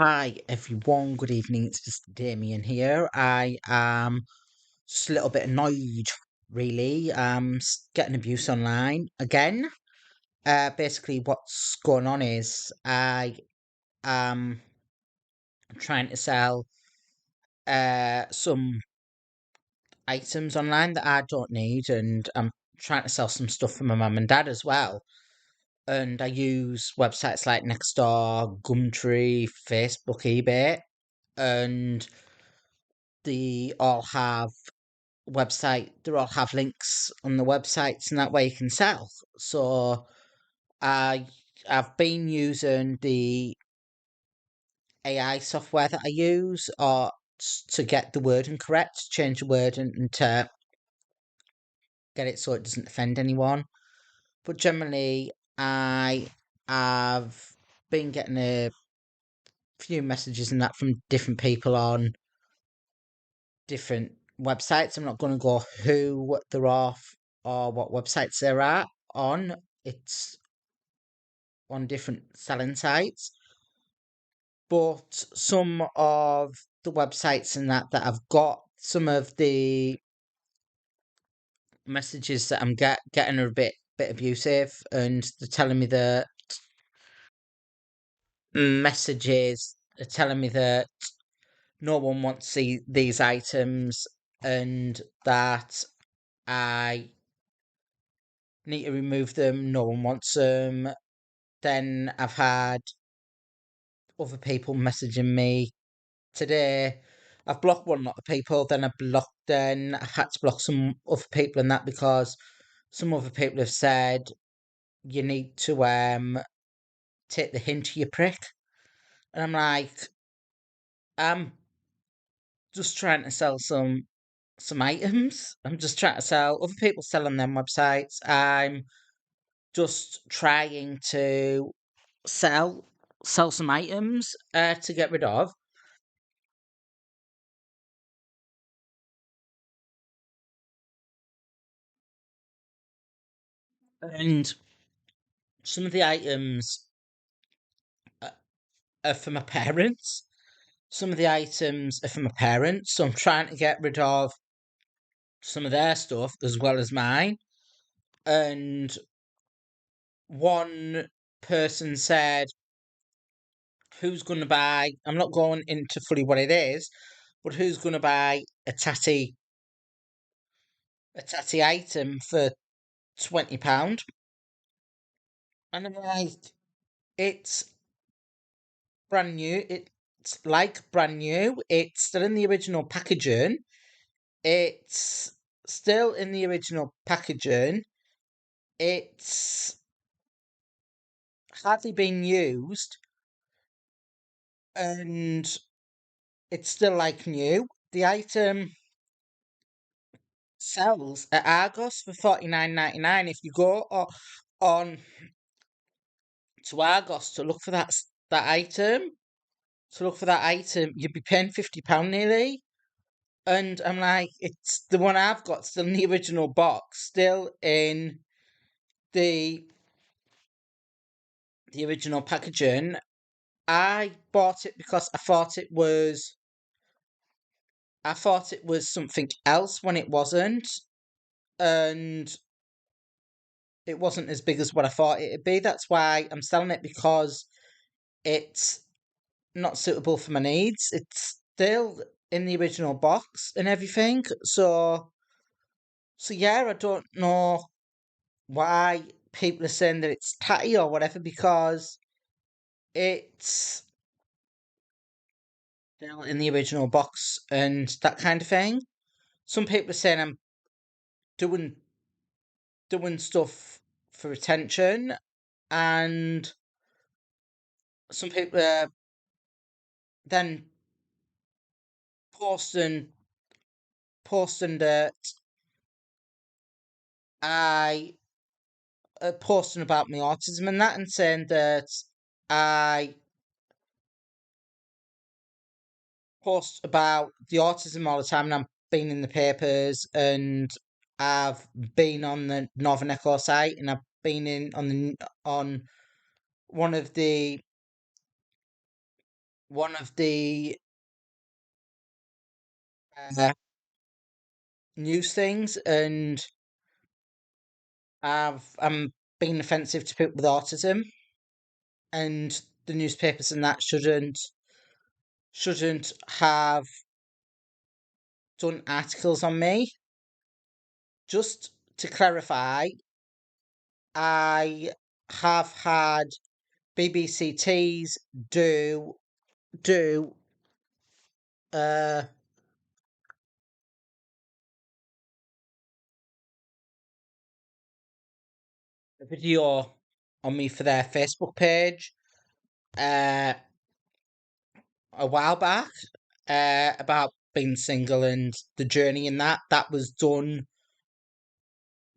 Hi everyone, good evening. It's just Damian here. I am just a little bit annoyed, really. Getting abuse online again. Basically, what's going on is I am trying to sell some items online that I don't need, and I'm trying to sell some stuff for my mum and dad as well. And I use websites like Nextdoor, Gumtree, Facebook, eBay, and they all have they all have links on the websites, and that way you can sell. So I I've been using the AI software that I use or to get the wording correct, change the word and to get it so it doesn't offend anyone. But generally I have been getting a few messages and that from different people on different websites. I'm not going to go who they're off or what websites they're at on. It's on different selling sites, but some of the websites and that I've got, some of the messages that I'm getting are a bit abusive, and they're telling me that messages are telling me that no one wants to see these items and that I need to remove them. No one wants them. Then I've had other people messaging me today. I've blocked one lot of people, then I've had to block some other people and that because some other people have said you need to take the hint, you prick. And I'm like, I'm just trying to sell some items. I'm just trying to sell other people selling them websites. I'm just trying to sell sell some items to get rid of. And some of the items uh, are for my parents. Some of the items are for my parents, so I'm trying to get rid of some of their stuff as well as mine. And one person said, "Who's going to buy?" I'm not going into fully what it is, but who's going to buy a tatty item for £20? And I'm like, it's brand new. It's like brand new. It's still in the original packaging. It's still in the original packaging. It's hardly been used, and it's still like new. The item sells at Argos for 49.99. If you go on to Argos to look for to look for that item, you'd be paying £50 nearly. And I'm like, it's the one I've got still in the original box, still in the the original packaging. I bought it because I thought it was something else when it wasn't, and it wasn't as big as what I thought it'd be. That's why I'm selling it, because it's not suitable for my needs. It's still in the original box and everything. So yeah, I don't know why people are saying that it's tatty or whatever, because it's still in the original box and that kind of thing. Some people are saying I'm doing doing stuff for attention, and some people are then posting that I posting about my autism and that, and saying that I post about the autism all the time, and I've been in the papers, and I've been on the Northern Echo site, and I've been in on one of the one of the uh, news things, and I'm being offensive to people with autism, and the newspapers and that shouldn't have done articles on me. Just to clarify, I have had BBC Tees do uh, a video on me for their Facebook page uh, a while back about being single and the journey in that. That was done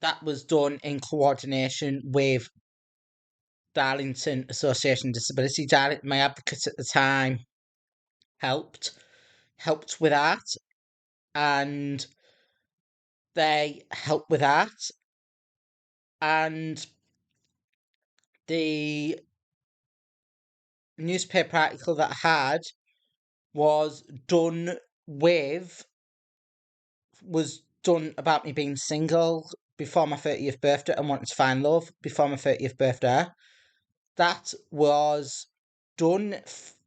in coordination with Darlington Association of Disability. My advocate at the time helped with that, and they helped with that, and the newspaper article that I had was done with was done about me being single before my 30th birthday and wanting to find love before my 30th birthday. That was done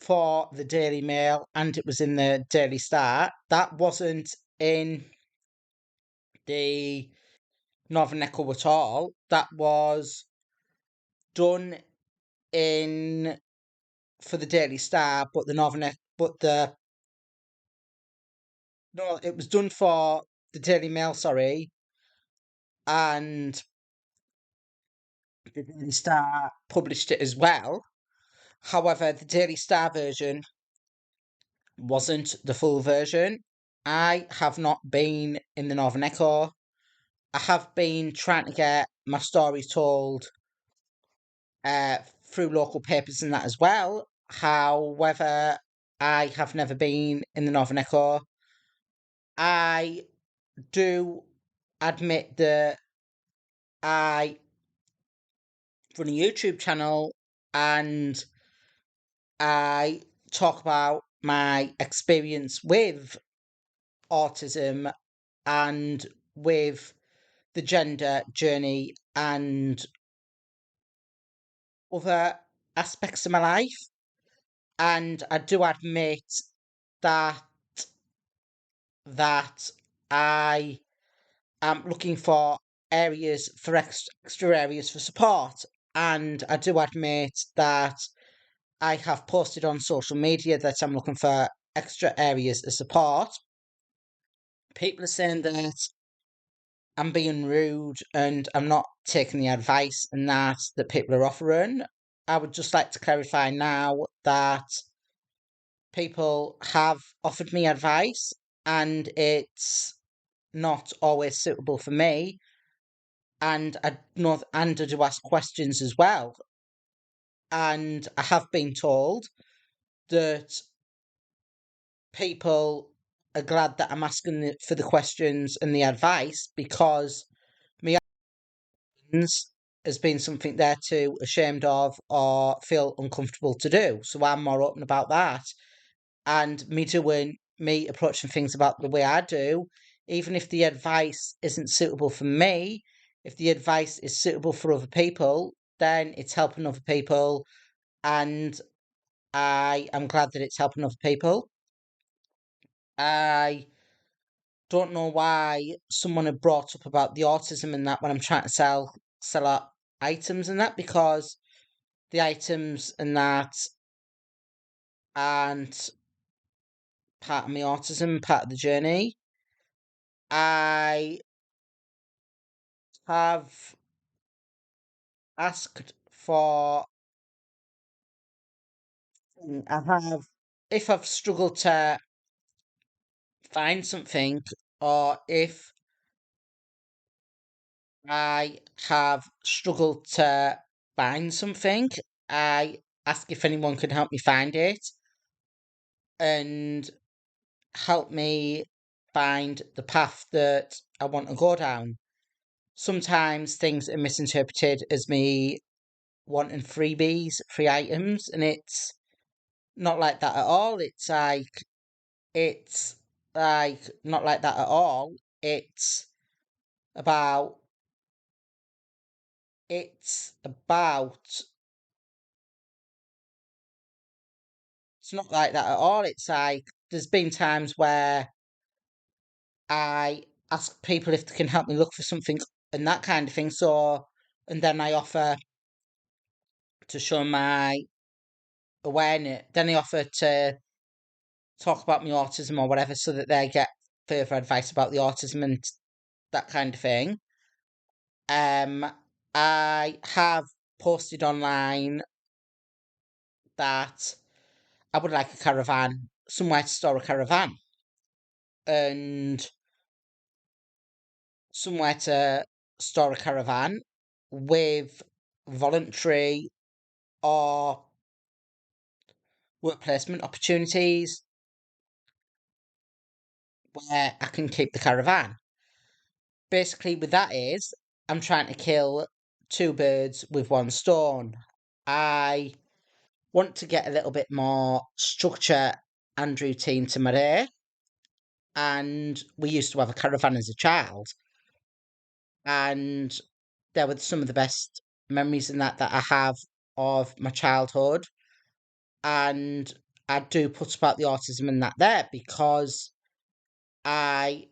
for the Daily Mail, and it was in the Daily Star. That wasn't in the Northern Echo at all. That was done in for the Daily Star, but the Northern Echo, but the no, it was done for the Daily Mail, sorry, and the Daily Star published it as well. However, the Daily Star version wasn't the full version. I have not been in the Northern Echo. I have been trying to get my stories told through local papers and that as well. However, I have never been in the Northern Echo. I do admit that I run a YouTube channel and I talk about my experience with autism and with the gender journey and other aspects of my life. And I do admit that that I am looking for areas for extra areas for support. And I do admit that I have posted on social media that I'm looking for extra areas of support. People are saying that I'm being rude and I'm not taking the advice and that people are offering. I would just like to clarify now that people have offered me advice and it's not always suitable for me, and I do ask questions as well. And I have been told that people are glad that I'm asking for the questions and the advice because my actions has been something they're too ashamed of or feel uncomfortable to do. So I'm more open about that. And me approaching things about the way I do, even if the advice isn't suitable for me, if the advice is suitable for other people, then it's helping other people, and I am glad that it's helping other people. I don't know why someone had brought up about the autism and that when I'm trying to sell out items and that, because the items and that aren't part of my autism, part of the journey. I have asked for, I have, if I've struggled to find something, or if I have struggled to find something, I ask if anyone can help me find it and help me find the path that I want to go down. Sometimes things are misinterpreted as me wanting freebies, free items, and not like that at all. It's like not like that at all. It's about it's about it's not like that at all. It's like there's been times where I ask people if they can help me look for something and that kind of thing. So, and then I offer to show my awareness. Then I offer to talk about my autism or whatever so that they get further advice about the autism and that kind of thing. Um, I have posted online that I would like a caravan, somewhere to store a caravan, and somewhere to store a caravan with voluntary or work placement opportunities where I can keep the caravan. Basically, with that is I'm trying to kill two birds with one stone. I want to get a little bit more structure and routine to my day. And we used to have a caravan as a child, and there were some of the best memories in that I have of my childhood. And I do put about the autism and that there because I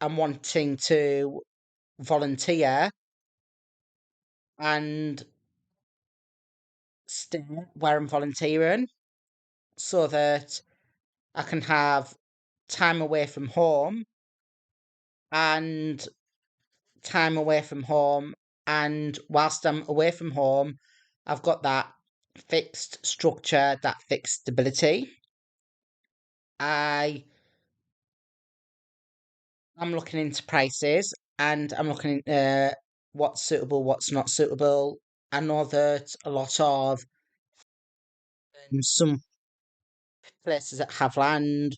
am wanting to volunteer and stay where I'm volunteering so that I can have time away from home and time away from home. And whilst I'm away from home, I've got that fixed structure, that fixed stability. I am looking into prices and I'm looking into what's suitable, what's not suitable. I know that a lot of some places that have land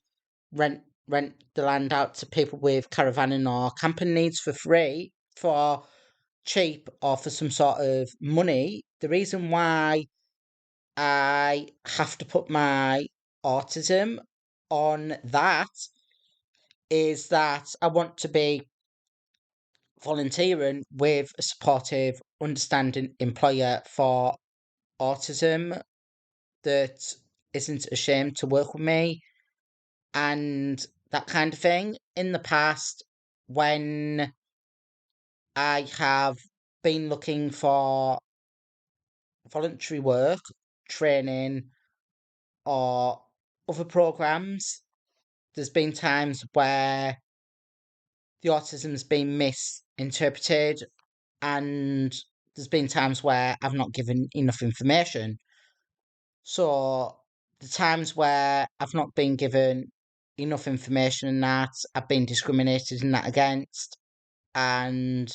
rent rent the land out to people with caravanning or camping needs for free for cheap or for some sort of money. The reason why I have to put my autism on that is that I want to be volunteering with a supportive, understanding employer for autism that isn't ashamed to work with me and that kind of thing. In the past, when I have been looking for voluntary work, training, or other programs, there's been times where the autism's been misinterpreted, and there's been times where I've not given enough information. So, the times where I've not been given enough information and that, I've been discriminated in that against, and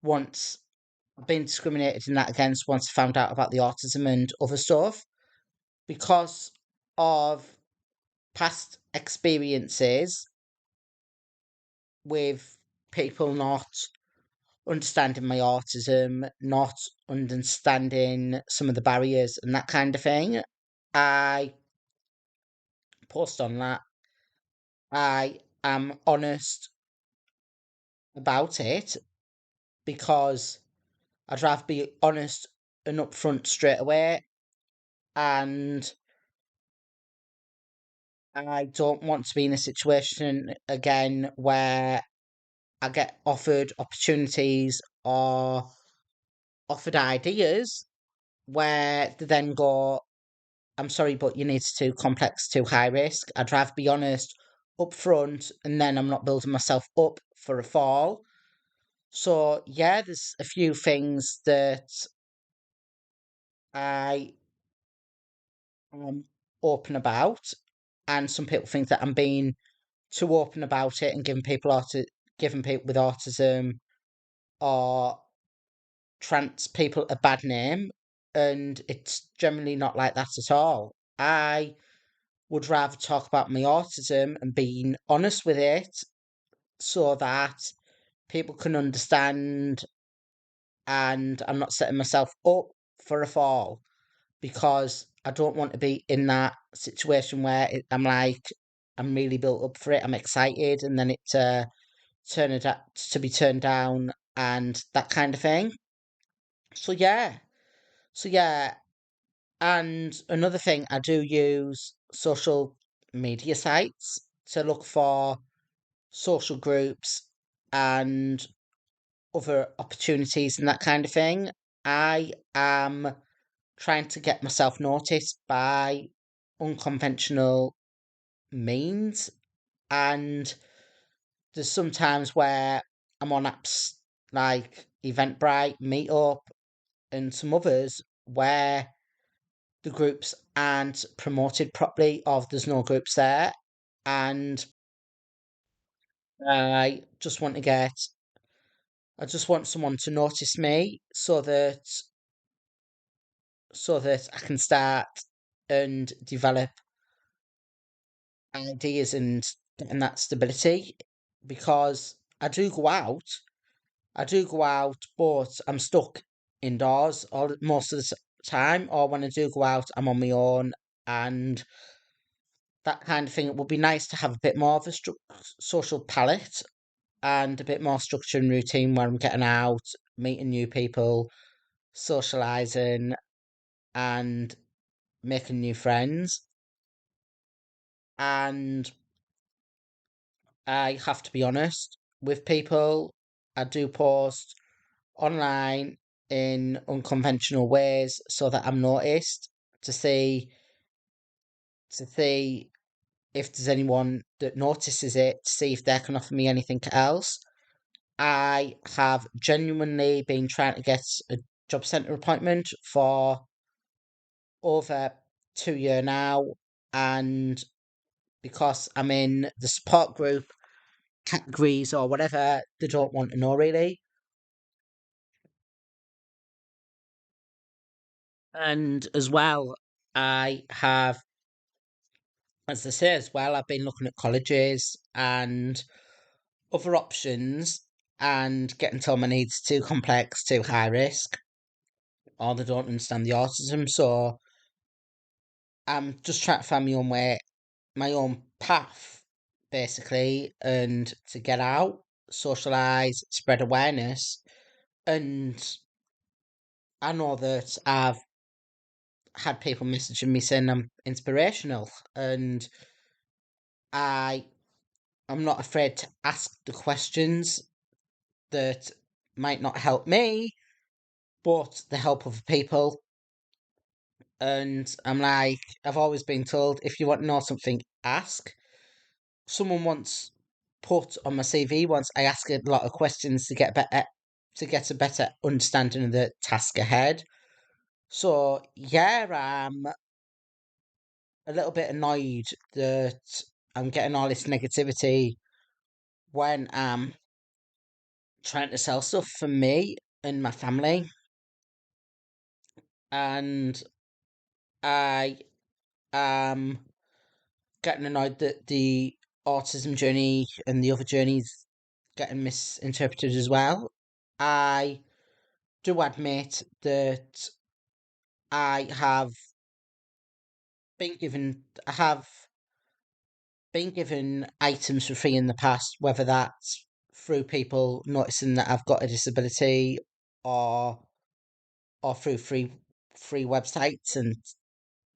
once I've been discriminated in that against once I found out about the autism and other stuff because of past experiences with people not understanding my autism, not understanding some of the barriers and that kind of thing. I post on that. I am honest about it because I'd rather be honest and upfront straight away. And I don't want to be in a situation again where I get offered opportunities or offered ideas where they then go, I'm sorry, but you need too complex, too high risk. I'd rather be honest up front and then I'm not building myself up for a fall. So, yeah, there's a few things that I am open about, and some people think that I'm being too open about it and giving people with autism or trans people a bad name, and it's generally not like that at all. I would rather talk about my autism and being honest with it so that people can understand and I'm not setting myself up for a fall. because I don't want to be in that situation where I'm like, I'm really built up for it, I'm excited, and then it turn it to be turned down and that kind of thing. So yeah, so yeah, and another thing, I do use social media sites to look for social groups and other opportunities and that kind of thing. I am trying to get myself noticed by unconventional means, and there's some times where I'm on apps like Eventbrite, Meetup, and some others where the groups aren't promoted properly or there's no groups there, and I just want to get I just want someone to notice me so that I can start and develop ideas and getting that stability, because I do go out, but I'm stuck indoors most of the time, or when I do go out, I'm on my own, and that kind of thing. It would be nice to have a bit more of a social palette and a bit more structure and routine where I'm getting out, meeting new people, socializing, and making new friends. And I have to be honest with people. I do post online in unconventional ways so that I'm noticed, to see if there's anyone that notices it, to see if they can offer me anything else. I have genuinely been trying to get a job centre appointment for over 2 year now, and because I'm in the support group categories or whatever, they don't want to know really. And as well, I have, as I say as well, I've been looking at colleges and other options, and getting told my needs too complex, too high risk, or they don't understand the autism. So I'm just trying to find my own way, my own path, basically, and to get out, socialize, spread awareness. And I know that I've had people messaging me saying I'm inspirational, and I I'm not afraid to ask the questions that might not help me, but they help other people. And I'm like, I've always been told, if you want to know something, ask. Someone once put on my CV once, I ask a lot of questions to get a better understanding of the task ahead. So yeah, I'm a little bit annoyed that I'm getting all this negativity when I'm trying to sell stuff for me and my family, and I am getting annoyed that the autism journey and the other journeys getting misinterpreted as well. I do admit that I have I have been given items for free in the past, whether that's through people noticing that I've got a disability, or through free websites and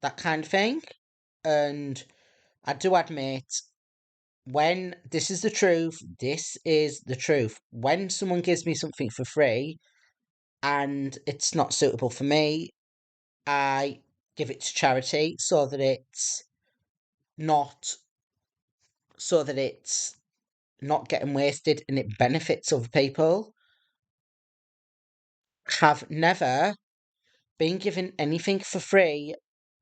that kind of thing. And I do admit, when this is the truth. When someone gives me something for free and it's not suitable for me, I give it to charity not so that it's not getting wasted and it benefits other people. Have never been given anything for free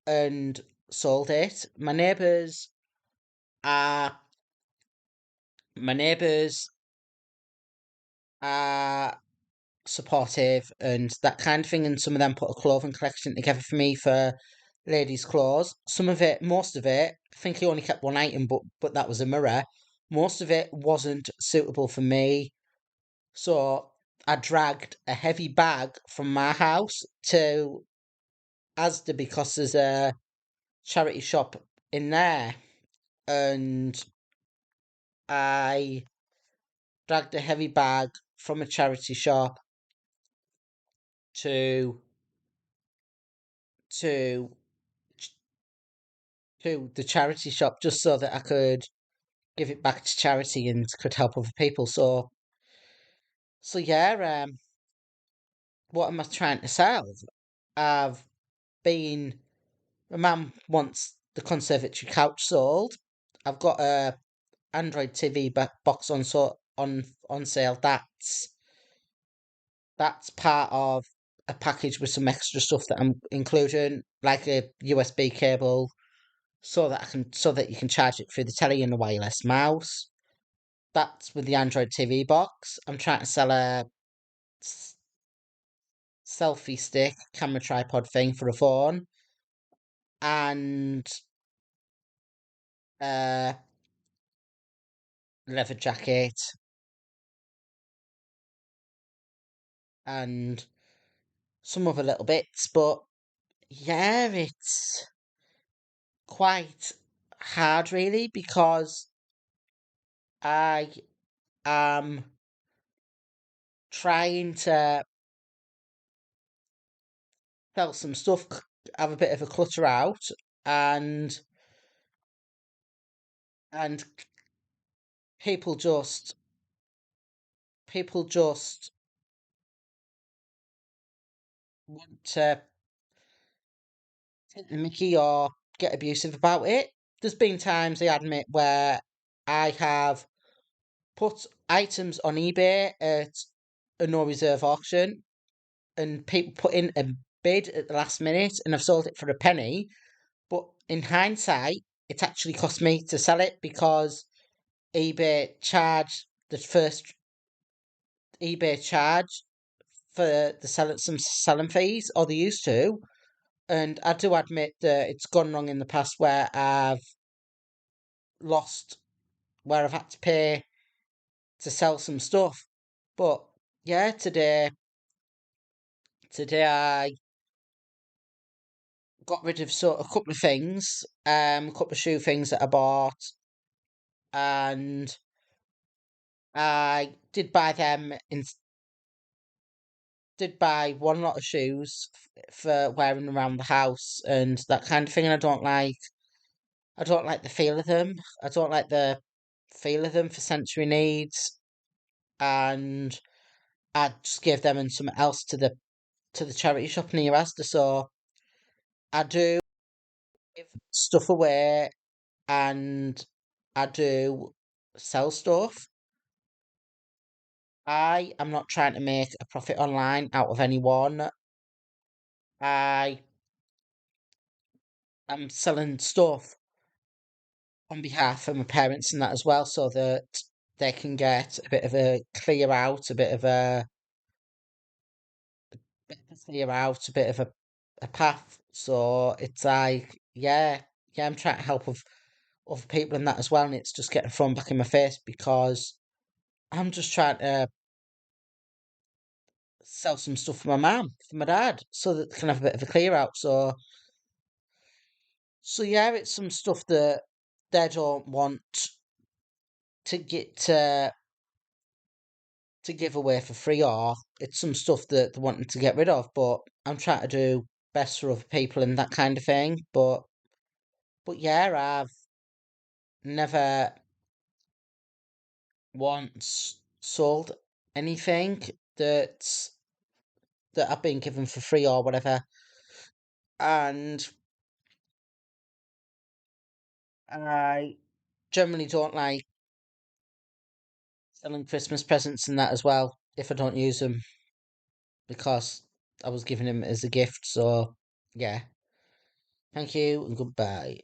and sold it. Are my neighbours are supportive and that kind of thing, and some of them put a clothing collection together for me for ladies' clothes. Most of it, I think he only kept one item, but that was a mirror. Most of it wasn't suitable for me, so I dragged a heavy bag from my house to Asda because there's a charity shop in there, and I dragged a heavy bag from a charity shop to to to the charity shop just so that I could give it back to charity and could help other people. So yeah, what am I trying to sell? I've been my mum wants the conservatory couch sold. I've got a Android TV box on sale. That's part of a package with some extra stuff that I'm including, like a USB cable, so that you can charge it through the telly and a wireless mouse. That's with the Android TV box. I'm trying to sell a selfie stick camera tripod thing for a phone and a leather jacket and some other little bits. But yeah, it's quite hard really because I am trying to sell some stuff, have a bit of a clutter out, and and people just people just want to take the mickey or get abusive about it. There's been times, I admit, where I have put items on eBay at a no reserve auction and people put in a bid at the last minute and I've sold it for a penny. But in hindsight, it actually cost me to sell it because eBay charged the first eBay charge for the selling fees, or they used to. And I do admit that it's gone wrong in the past lost where I've had to pay to sell some stuff. But yeah, today I got rid of a couple of things, a couple of shoe things that I bought, and I did buy one lot of shoes for wearing around the house and that kind of thing. And I don't like the feel of them. I don't like the feel of them for sensory needs, and I just gave them and something else to the charity shop near Asda. So I do give stuff away and I do sell stuff. I am not trying to make a profit online out of anyone. I am selling stuff on behalf of my parents and that as well, so that they can get a bit of a clear out, a bit of a path. So it's like, yeah, I'm trying to help with other people and that as well, and it's just getting thrown back in my face because I'm just trying to sell some stuff for my mum, for my dad, so that they can have a bit of a clear out. So yeah, it's some stuff that they don't want to get to give away for free, or it's some stuff that they're wanting to get rid of. But I'm trying to do best for other people and that kind of thing. But yeah, I've never once sold anything that I've been given for free or whatever. And I generally don't like selling Christmas presents and that as well if I don't use them because I was giving them as a gift. So yeah, thank you and goodbye.